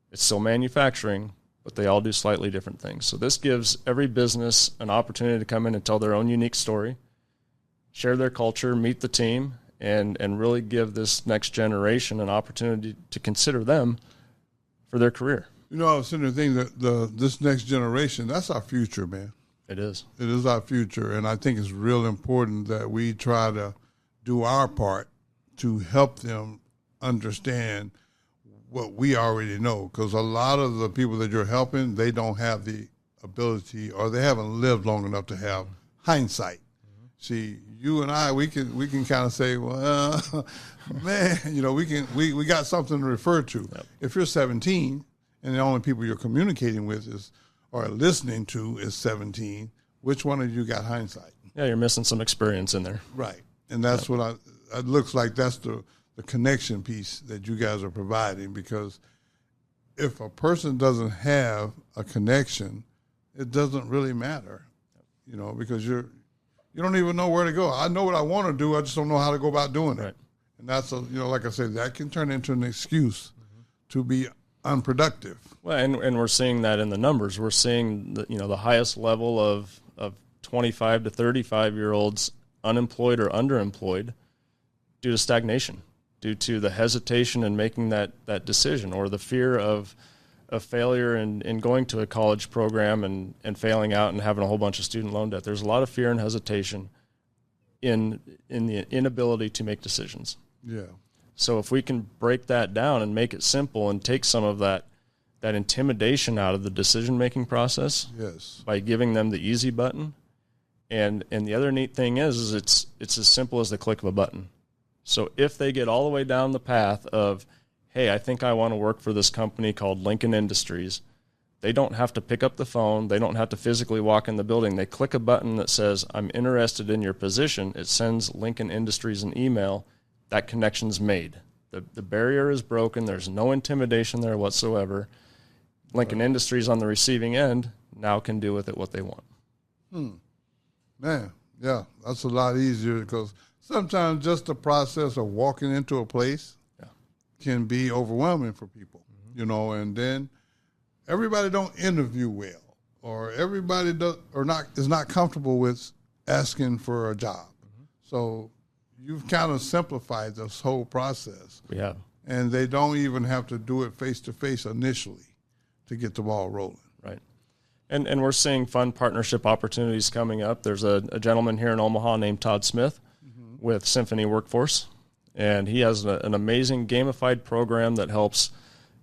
[SPEAKER 2] It's still manufacturing, but they all do slightly different things. So this gives every business an opportunity to come in and tell their own unique story, share their culture, meet the team, and really give this next generation an opportunity to consider them for their career.
[SPEAKER 1] I was sitting there thinking that this next generation, that's our future, man.
[SPEAKER 2] It is.
[SPEAKER 1] It is our future, and I think it's real important that we try to do our part to help them understand what we already know, because a lot of the people that you're helping, they don't have the ability, or they haven't lived long enough to have hindsight. See, you and I, we can kind of say, well, man, we got something to refer to. Yep. If you're 17 and the only people you're communicating with or listening to is 17, which one of you got hindsight?
[SPEAKER 2] Yeah, you're missing some experience in there.
[SPEAKER 1] Right, and that's what it looks like. That's the connection piece that you guys are providing, because if a person doesn't have a connection, it doesn't really matter, because you don't even know where to go. I know what I want to do. I just don't know how to go about doing it.
[SPEAKER 2] Right.
[SPEAKER 1] And that's, like I said, that can turn into an excuse to be unproductive.
[SPEAKER 2] Well, and we're seeing that in the numbers. We're seeing the highest level of 25 to 35-year-olds unemployed or underemployed due to stagnation, due to the hesitation in making that decision, or the fear of failure in going to a college program and failing out and having a whole bunch of student loan debt. There's a lot of fear and hesitation in the inability to make decisions.
[SPEAKER 1] Yeah.
[SPEAKER 2] So if we can break that down and make it simple and take some of that intimidation out of the decision-making process,
[SPEAKER 1] yes,
[SPEAKER 2] by giving them the easy button. And the other neat thing is it's as simple as the click of a button. So if they get all the way down the path of, hey, I think I want to work for this company called Lincoln Industries, they don't have to pick up the phone. They don't have to physically walk in the building. They click a button that says, I'm interested in your position. It sends Lincoln Industries an email. That connection's made. The barrier is broken. There's no intimidation there whatsoever. Lincoln Industries on the receiving end now can do with it what they want.
[SPEAKER 1] Man, yeah, that's a lot easier, because sometimes just the process of walking into a place can be overwhelming for people, and then everybody don't interview well, or everybody is not comfortable with asking for a job. So you've kind of simplified this whole process.
[SPEAKER 2] We have.
[SPEAKER 1] And they don't even have to do it face-to-face initially to get the ball rolling.
[SPEAKER 2] Right. And we're seeing fun partnership opportunities coming up. There's a gentleman here in Omaha named Todd Smith with Symphony Workforce, and he has an amazing gamified program that helps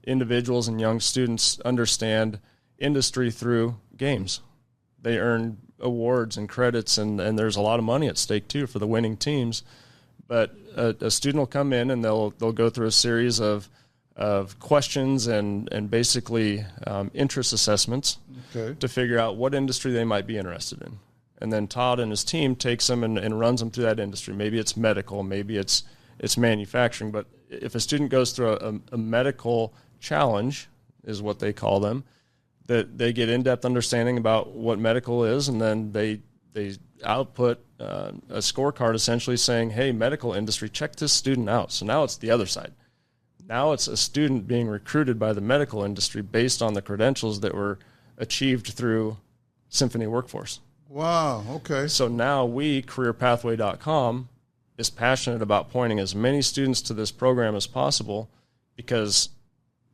[SPEAKER 2] individuals and young students understand industry through games. They earn awards and credits, and there's a lot of money at stake too for the winning teams. But a student will come in and they'll go through a series of questions and basically interest assessments to figure out what industry they might be interested in. And then Todd and his team takes them and runs them through that industry. Maybe it's medical, maybe it's manufacturing. But if a student goes through a medical challenge, is what they call them, that they get in-depth understanding about what medical is, and then they output a scorecard essentially saying, hey, medical industry, check this student out. So now it's the other side. Now it's a student being recruited by the medical industry based on the credentials that were achieved through Symphony Workforce.
[SPEAKER 1] Wow, okay.
[SPEAKER 2] So now careerpathway.com is passionate about pointing as many students to this program as possible, because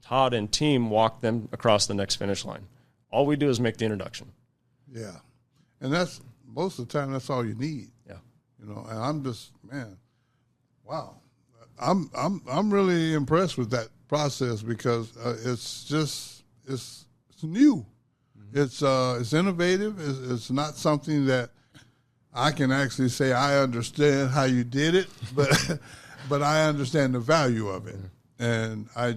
[SPEAKER 2] Todd and team walk them across the next finish line. All we do is make the introduction.
[SPEAKER 1] Yeah. And that's, most of the time, that's all you need.
[SPEAKER 2] Yeah.
[SPEAKER 1] And I'm just, man, wow. I'm really impressed with that process, because it's new. It's innovative. It's not something that I can actually say I understand how you did it, but I understand the value of it. And I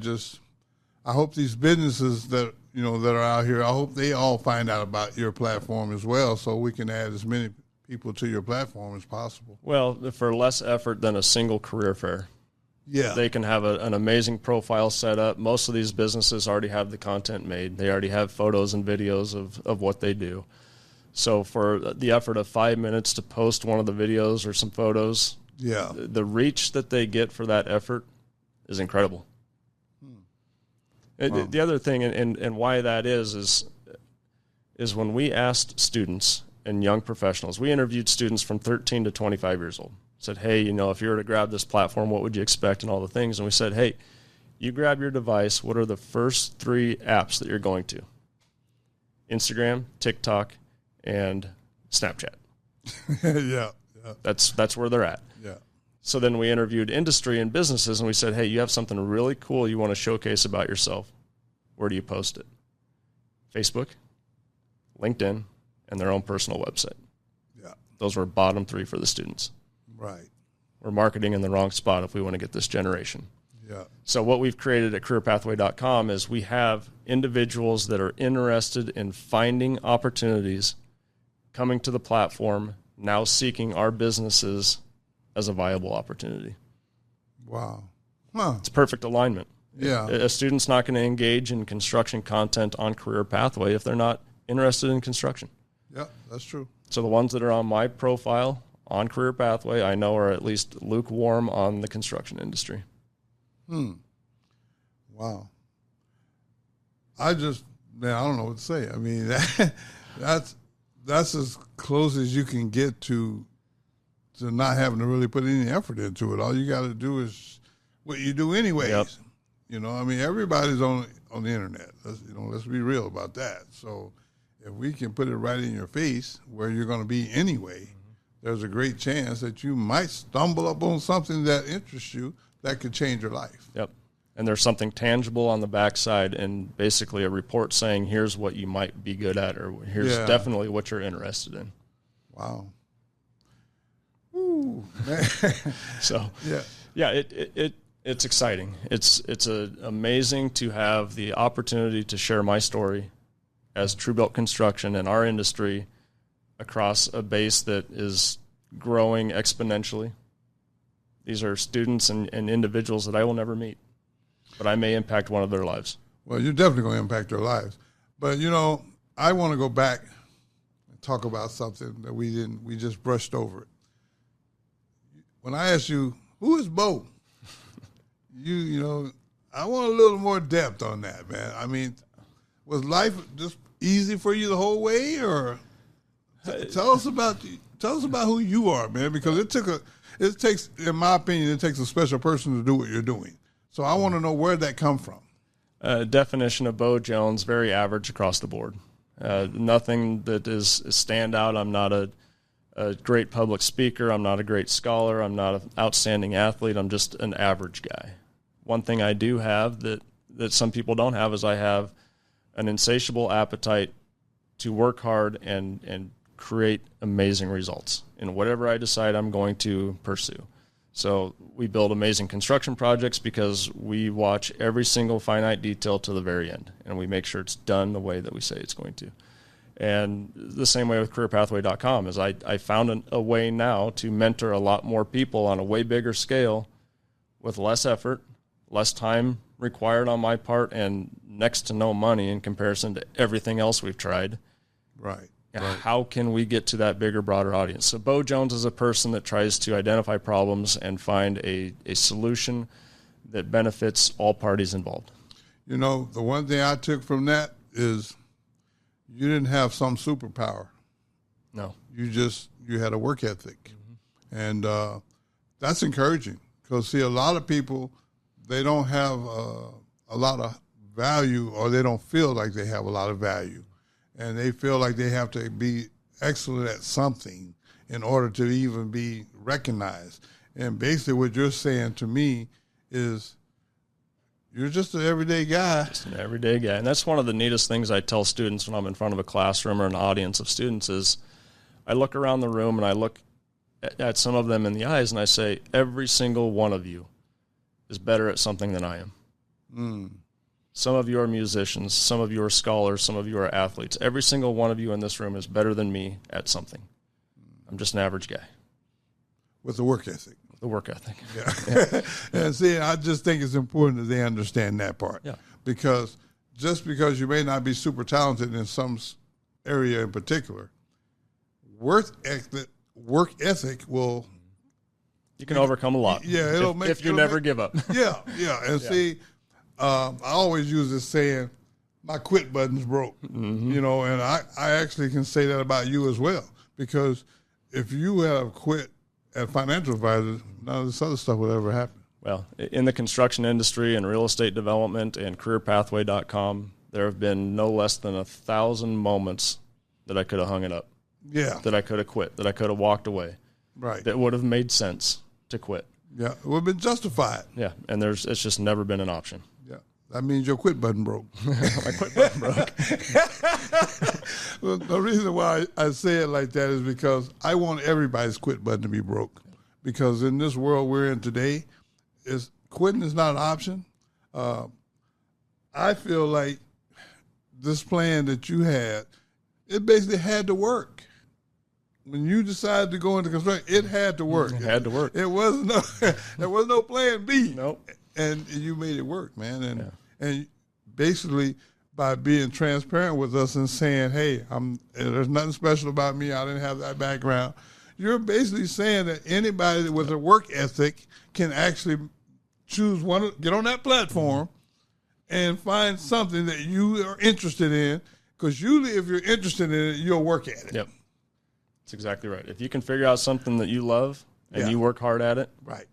[SPEAKER 1] hope these businesses that are out here, I hope they all find out about your platform as well, so we can add as many people to your platform as possible.
[SPEAKER 2] Well, for less effort than a single career fair.
[SPEAKER 1] Yeah.
[SPEAKER 2] They can have an amazing profile set up. Most of these businesses already have the content made. They already have photos and videos of what they do. So for the effort of 5 minutes to post one of the videos or some photos, the reach that they get for that effort is incredible. Wow. The other thing, and why that is when we asked students and young professionals, we interviewed students from 13 to 25 years old. Said, hey, if you were to grab this platform, what would you expect, and all the things. And we said, hey, you grab your device, what are the first 3 apps that you're going to? Instagram, TikTok, and Snapchat.
[SPEAKER 1] Yeah.
[SPEAKER 2] That's where they're at.
[SPEAKER 1] Yeah.
[SPEAKER 2] So then we interviewed industry and businesses, and we said, hey, you have something really cool you want to showcase about yourself. Where do you post it? Facebook, LinkedIn, and their own personal website.
[SPEAKER 1] Yeah.
[SPEAKER 2] Those were bottom 3 for the students.
[SPEAKER 1] Right.
[SPEAKER 2] We're marketing in the wrong spot if we want to get this generation.
[SPEAKER 1] Yeah.
[SPEAKER 2] So what we've created at careerpathway.com is we have individuals that are interested in finding opportunities, coming to the platform, now seeking our businesses as a viable opportunity.
[SPEAKER 1] Wow. Huh.
[SPEAKER 2] It's perfect alignment.
[SPEAKER 1] Yeah.
[SPEAKER 2] A student's not going to engage in construction content on Career Pathway if they're not interested in construction.
[SPEAKER 1] Yeah, that's true.
[SPEAKER 2] So the ones that are on my profile on Career Pathway, I know are at least lukewarm on the construction industry.
[SPEAKER 1] Wow. I don't know what to say. I mean, that's as close as you can get to not having to really put any effort into it. All you got to do is what you do anyways.
[SPEAKER 2] Yep.
[SPEAKER 1] You know, I mean, everybody's on the internet. Let's be real about that. So if we can put it right in your face where you're going to be anyway, there's a great chance that you might stumble up on something that interests you that could change your life.
[SPEAKER 2] Yep. And there's something tangible on the backside, and basically a report saying here's what you might be good at, or here's definitely what you're interested in.
[SPEAKER 1] Wow. Ooh, man.
[SPEAKER 2] So it's exciting. It's amazing to have the opportunity to share my story as Tru Built Construction in our industry across a base that is growing exponentially. These are students and individuals that I will never meet, but I may impact one of their lives.
[SPEAKER 1] Well, you're definitely going to impact their lives. But, I want to go back and talk about something that we just brushed over it. When I asked you, who is Bo? I want a little more depth on that, man. I mean, was life just easy for you the whole way, or tell us about who you are, man, because it takes, in my opinion, it takes a special person to do what you're doing. So I want to know where that come from.
[SPEAKER 2] Definition of Bo Jones, very average across the board. Nothing that is standout. I'm not a great public speaker. I'm not a great scholar. I'm not an outstanding athlete. I'm just an average guy. One thing I do have that some people don't have is I have an insatiable appetite to work hard and create amazing results in whatever I decide I'm going to pursue. So we build amazing construction projects because we watch every single finite detail to the very end, and we make sure it's done the way that we say it's going to. And the same way with careerpathway.com is I found a way now to mentor a lot more people on a way bigger scale with less effort, less time required on my part, and next to no money in comparison to everything else we've tried.
[SPEAKER 1] Right.
[SPEAKER 2] How can we get to that bigger, broader audience? So Bo Jones is a person that tries to identify problems and find a solution that benefits all parties involved. The
[SPEAKER 1] one thing I took from that is you didn't have some superpower.
[SPEAKER 2] No.
[SPEAKER 1] You had a work ethic. Mm-hmm. And that's encouraging because, see, a lot of people, they don't have a lot of value, or they don't feel like they have a lot of value. And they feel like they have to be excellent at something in order to even be recognized. And basically what you're saying to me is you're just an everyday guy.
[SPEAKER 2] Just an everyday guy. And that's one of the neatest things I tell students when I'm in front of a classroom or an audience of students is I look around the room and I look at some of them in the eyes and I say, every single one of you is better at something than I am. Mm. Some of you are musicians, some of you are scholars, some of you are athletes. Every single one of you in this room is better than me at something. I'm just an average guy.
[SPEAKER 1] With a work ethic.
[SPEAKER 2] With a work ethic.
[SPEAKER 1] Yeah. And see, I just think it's important that they understand that part.
[SPEAKER 2] Yeah.
[SPEAKER 1] Because just because you may not be super talented in some area in particular, work ethic will...
[SPEAKER 2] You can overcome a lot.
[SPEAKER 1] Yeah,
[SPEAKER 2] if you never give up.
[SPEAKER 1] Yeah. And see... I always use this saying, my quit button's broke, and I actually can say that about you as well, because if you have quit at financial advisors, none of this other stuff would ever happen.
[SPEAKER 2] Well, in the construction industry and real estate development and careerpathway.com, there have been no less than 1,000 moments that I could have hung it up.
[SPEAKER 1] Yeah.
[SPEAKER 2] That I could have quit, that I could have walked away.
[SPEAKER 1] Right.
[SPEAKER 2] That would have made sense to quit.
[SPEAKER 1] Yeah, it would have been justified.
[SPEAKER 2] Yeah, and it's just never been an option.
[SPEAKER 1] Yeah, that means your quit button broke.
[SPEAKER 2] My quit button broke.
[SPEAKER 1] Well, the reason why I say it like that is because I want everybody's quit button to be broke. Because in this world we're in today, quitting is not an option. I feel like this plan that you had, it basically had to work. When you decided to go into construction, it had to work.
[SPEAKER 2] It had to work.
[SPEAKER 1] There was no plan B.
[SPEAKER 2] Nope.
[SPEAKER 1] And you made it work, man. And basically by being transparent with us and saying, hey, there's nothing special about me. I didn't have that background. You're basically saying that anybody with a work ethic can actually choose get on that platform and find something that you are interested in, because usually if you're interested in it, you'll work at it.
[SPEAKER 2] Yep. That's exactly right. If you can figure out something that you love and you work hard at it,
[SPEAKER 1] right,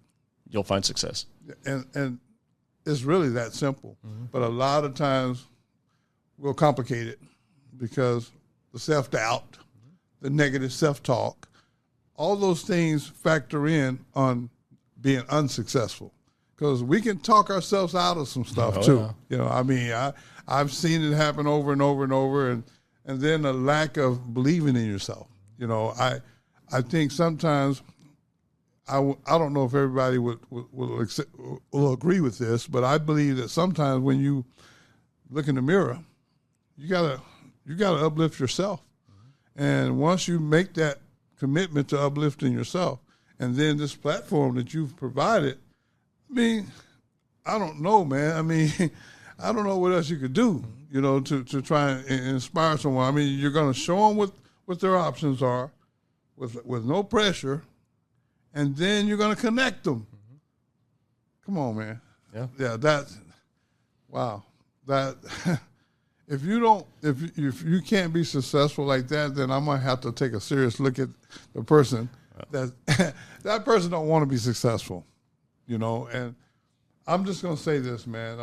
[SPEAKER 2] you'll find success.
[SPEAKER 1] And it's really that simple. But a lot of times we'll complicate it because the self-doubt, the negative self-talk, all those things factor in on being unsuccessful. Because we can talk ourselves out of some stuff too. Yeah. You know, I mean, I've seen it happen over and over and over, and then a lack of believing in yourself. You know, I think sometimes I don't know if everybody will agree with this, but I believe that sometimes when you look in the mirror, you gotta uplift yourself, and once you make that commitment to uplifting yourself, and then this platform that you've provided. I mean, I don't know, man. I mean, I don't know what else you could do, you know, to try and inspire someone. I mean, you're going to show them what their options are with no pressure, and then you're going to connect them. Come on, man. Yeah, wow. That if you can't be successful like that, then I'm going to have to take a serious look at the person. That person don't want to be successful. You know, and I'm just going to say this, man.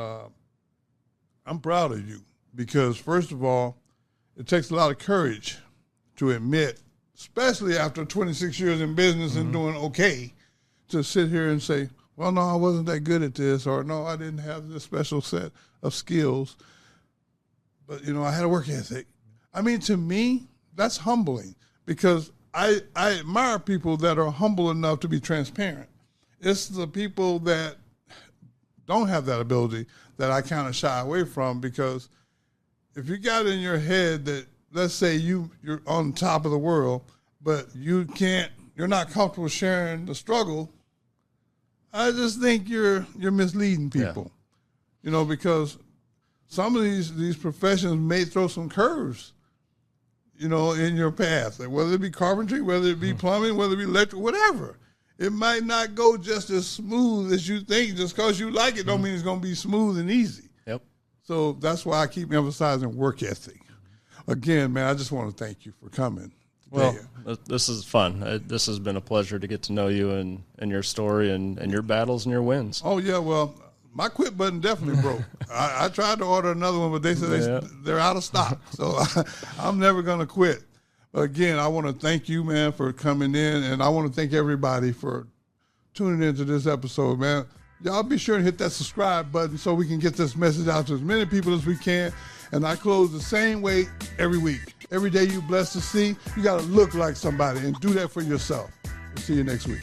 [SPEAKER 1] I'm proud of you because, first of all, it takes a lot of courage to admit, especially after 26 years in business and doing okay, to sit here and say, well, no, I wasn't that good at this, or no, I didn't have this special set of skills, but, you know, I had a work ethic. I mean, to me, that's humbling because I admire people that are humble enough to be transparent. It's the people that don't have that ability that I kind of shy away from, because if you got in your head that, let's say you're on top of the world, but you're not comfortable sharing the struggle, I just think you're misleading people. You know, because some of these professions may throw some curves, you know, in your path, whether it be carpentry, whether it be plumbing, whether it be electric, whatever. It might not go just as smooth as you think. Just because you like it don't mean it's going to be smooth and easy. Yep. So that's why I keep emphasizing work ethic. Again, man, I just want to thank you for coming today.
[SPEAKER 2] Well, this is fun. This has been a pleasure to get to know you and your story and your battles and your wins.
[SPEAKER 1] Oh, yeah, well, my quit button definitely broke. I tried to order another one, but they said they're out of stock. So I'm never going to quit. Again, I want to thank you, man, for coming in, and I want to thank everybody for tuning into this episode, man. Y'all be sure to hit that subscribe button so we can get this message out to as many people as we can. And I close the same way every week. Every day you're blessed to see, you got to look like somebody and do that for yourself. We'll see you next week.